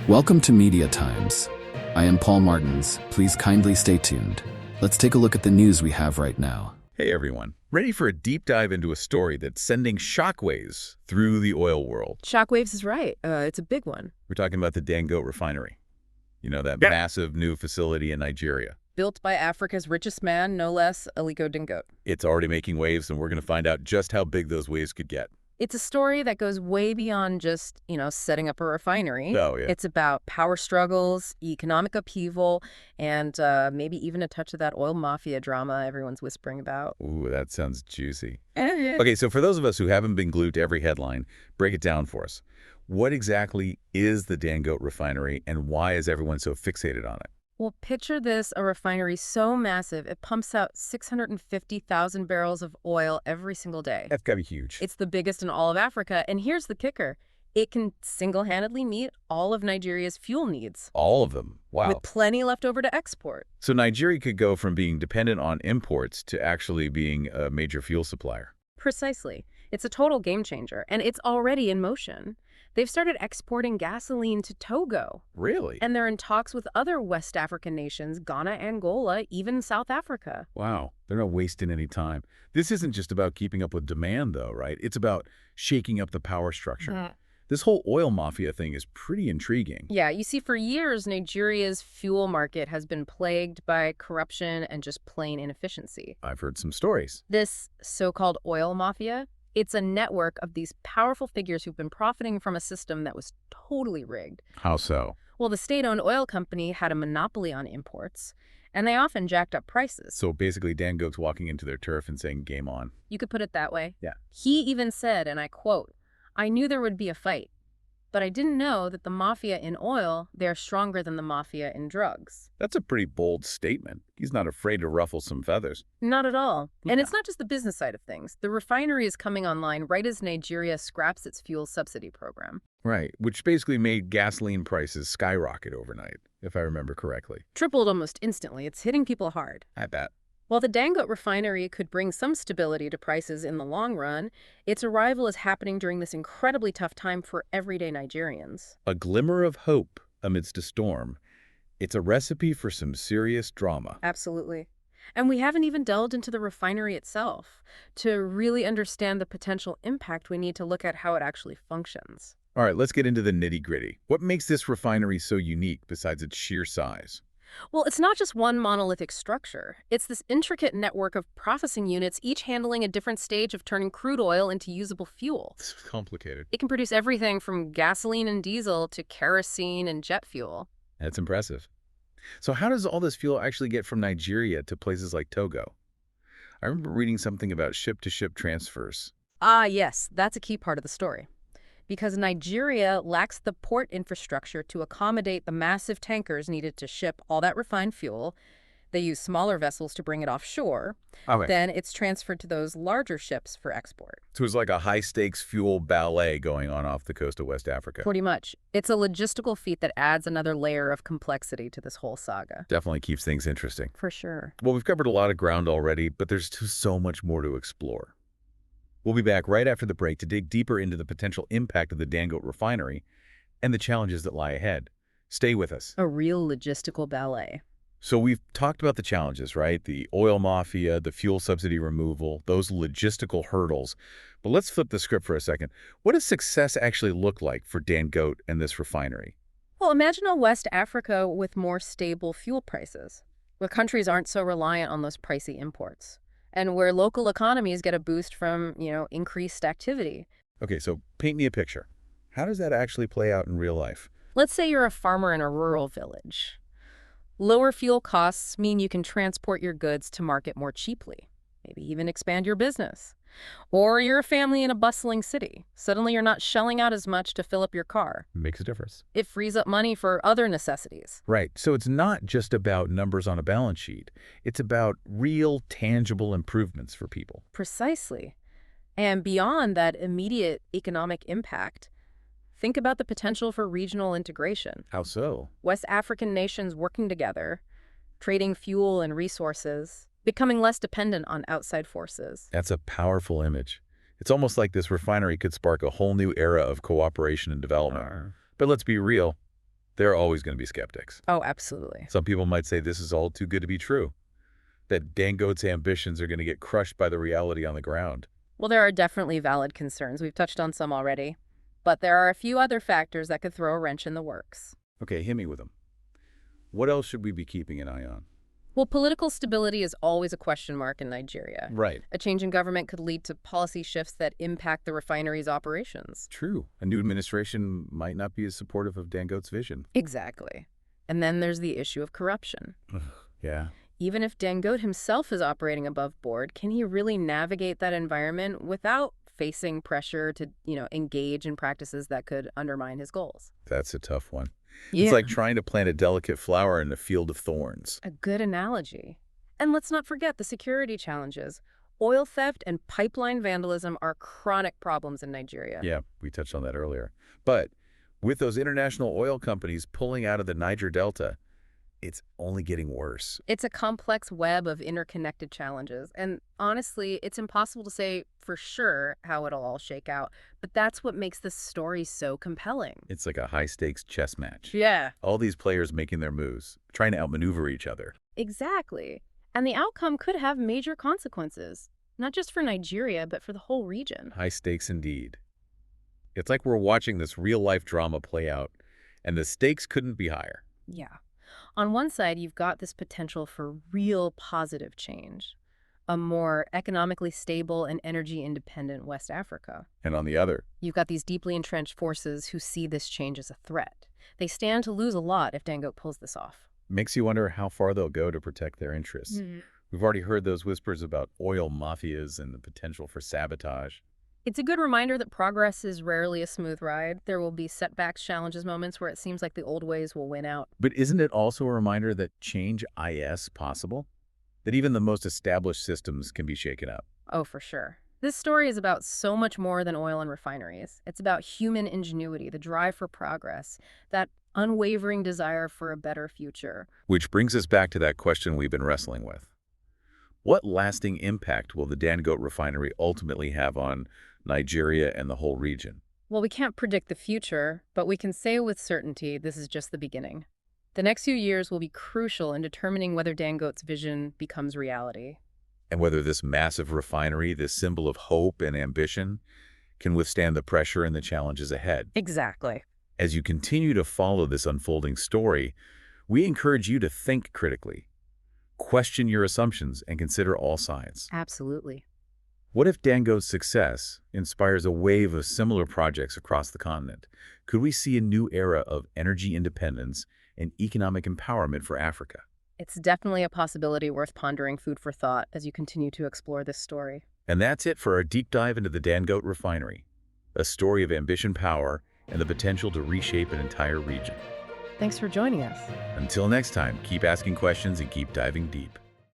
Welcome to Media Times. I am Paul Martins. Please kindly stay tuned. Let's take a look at the news we have right now. Hey everyone, ready for a deep dive into a story that's sending shockwaves through the oil world? Shockwaves is right. It's a big one. We're talking about the Dangote Refinery. You know, that massive new facility in Nigeria. Built by Africa's richest man, no less, Aliko Dangote. It's already making waves, and we're going to find out just how big those waves could get. It's a story that goes way beyond just, setting up a refinery. Oh, yeah. It's about power struggles, economic upheaval, and maybe even a touch of that oil mafia drama everyone's whispering about. Ooh, that sounds juicy. Okay, so for those of us who haven't been glued to every headline, break it down for us. What exactly is the Dangote Refinery, and why is everyone so fixated on it? Well, picture this, a refinery so massive, it pumps out 650,000 barrels of oil every single day. That's gotta be huge. It's the biggest in all of Africa, and here's the kicker. It can single-handedly meet all of Nigeria's fuel needs. All of them? Wow. With plenty left over to export. So Nigeria could go from being dependent on imports to actually being a major fuel supplier. Precisely. It's a total game changer, and it's already in motion. They've started exporting gasoline to Togo. Really? And they're in talks with other West African nations, Ghana, Angola, even South Africa. Wow. They're not wasting any time. This isn't just about keeping up with demand, though, right? It's about shaking up the power structure. This whole oil mafia thing is pretty intriguing. Yeah, you see, for years, Nigeria's fuel market has been plagued by corruption and just plain inefficiency. I've heard some stories. This so-called oil mafia, it's a network of these powerful figures who've been profiting from a system that was totally rigged. How so? Well, the state-owned oil company had a monopoly on imports, and they often jacked up prices. So basically Dangote's walking into their turf and saying, game on. You could put it that way. Yeah. He even said, and I quote, "I knew there would be a fight, but I didn't know that the mafia in oil, they're stronger than the mafia in drugs." That's a pretty bold statement. He's not afraid to ruffle some feathers. Not at all. And Yeah. it's not just the business side of things. The refinery is coming online right as Nigeria scraps its fuel subsidy program. Right, which basically made gasoline prices skyrocket overnight, if I remember correctly. Tripled almost instantly. It's hitting people hard. I bet. While the Dangote Refinery could bring some stability to prices in the long run, its arrival is happening during this incredibly tough time for everyday Nigerians. A glimmer of hope amidst a storm. It's a recipe for some serious drama. Absolutely. And we haven't even delved into the refinery itself. To really understand the potential impact, we need to look at how it actually functions. All right, let's get into the nitty-gritty. What makes this refinery so unique besides its sheer size? Well, it's not just one monolithic structure. It's this intricate network of processing units, each handling a different stage of turning crude oil into usable fuel. It's complicated. It can produce everything from gasoline and diesel to kerosene and jet fuel. That's impressive. So how does all this fuel actually get from Nigeria to places like Togo? I remember reading something about ship-to-ship transfers. Ah, yes, that's a key part of the story. Because Nigeria lacks the port infrastructure to accommodate the massive tankers needed to ship all that refined fuel. They use smaller vessels to bring it offshore. Okay. Then it's transferred to those larger ships for export. So it's like a high-stakes fuel ballet going on off the coast of West Africa. Pretty much. It's a logistical feat that adds another layer of complexity to this whole saga. Definitely keeps things interesting. For sure. Well, we've covered a lot of ground already, but there's just so much more to explore. We'll be back right after the break to dig deeper into the potential impact of the Dangote Refinery and the challenges that lie ahead. Stay with us. A real logistical ballet. So we've talked about the challenges, right? The oil mafia, the fuel subsidy removal, those logistical hurdles. But let's flip the script for a second. What does success actually look like for Dangote and this refinery? Well, imagine a West Africa with more stable fuel prices, where countries aren't so reliant on those pricey imports, and where local economies get a boost from, increased activity. Okay, so paint me a picture. How does that actually play out in real life? Let's say you're a farmer in a rural village. Lower fuel costs mean you can transport your goods to market more cheaply, maybe even expand your business. Or you're a family in a bustling city. Suddenly you're not shelling out as much to fill up your car. Makes a difference. It frees up money for other necessities. Right. So it's not just about numbers on a balance sheet. It's about real, tangible improvements for people. Precisely. And beyond that immediate economic impact, think about the potential for regional integration. How so? West African nations working together, trading fuel and resources, becoming less dependent on outside forces. That's a powerful image. It's almost like this refinery could spark a whole new era of cooperation and development. But let's be real. There are always going to be skeptics. Oh, absolutely. Some people might say this is all too good to be true, that Dangote's ambitions are going to get crushed by the reality on the ground. Well, there are definitely valid concerns. We've touched on some already. But there are a few other factors that could throw a wrench in the works. Okay, hit me with them. What else should we be keeping an eye on? Well, political stability is always a question mark in Nigeria. Right. A change in government could lead to policy shifts that impact the refinery's operations. True. A new administration might not be as supportive of Dangote's vision. Exactly. And then there's the issue of corruption. Yeah. Even if Dangote himself is operating above board, can he really navigate that environment without facing pressure to, engage in practices that could undermine his goals? That's a tough one. Yeah. It's like trying to plant a delicate flower in a field of thorns. A good analogy. And let's not forget the security challenges. Oil theft and pipeline vandalism are chronic problems in Nigeria. Yeah, we touched on that earlier. But with those international oil companies pulling out of the Niger Delta, it's only getting worse. It's a complex web of interconnected challenges. And honestly, it's impossible to say for sure how it'll all shake out. But that's what makes this story so compelling. It's like a high-stakes chess match. Yeah. All these players making their moves, trying to outmaneuver each other. Exactly. And the outcome could have major consequences, not just for Nigeria, but for the whole region. High stakes indeed. It's like we're watching this real-life drama play out, and the stakes couldn't be higher. Yeah. On one side, you've got this potential for real positive change, a more economically stable and energy-independent West Africa. And on the other, You've got these deeply entrenched forces who see this change as a threat. They stand to lose a lot if Dangote pulls this off. makes you wonder how far they'll go to protect their interests. We've already heard those whispers about oil mafias and the potential for sabotage. It's a good reminder that progress is rarely a smooth ride. There will be setbacks, challenges, moments where it seems like the old ways will win out. But isn't it also a reminder that change is possible? That even the most established systems can be shaken up? Oh, for sure. This story is about so much more than oil and refineries. It's about human ingenuity, the drive for progress, that unwavering desire for a better future. Which brings us back to that question we've been wrestling with. What lasting impact will the Dangote Refinery ultimately have on Nigeria and the whole region? Well, we can't predict the future, but we can say with certainty this is just the beginning. The next few years will be crucial in determining whether Dangote's vision becomes reality. And whether this massive refinery, this symbol of hope and ambition, can withstand the pressure and the challenges ahead. Exactly. As you continue to follow this unfolding story, we encourage you to think critically, question your assumptions, and consider all sides. Absolutely. What if Dangote's success inspires a wave of similar projects across the continent? Could we see a new era of energy independence and economic empowerment for Africa? It's definitely a possibility worth pondering, food for thought, as you continue to explore this story. And that's it for our deep dive into the Dangote Refinery, a story of ambition, power, and the potential to reshape an entire region. Thanks for joining us. Until next time, keep asking questions and keep diving deep.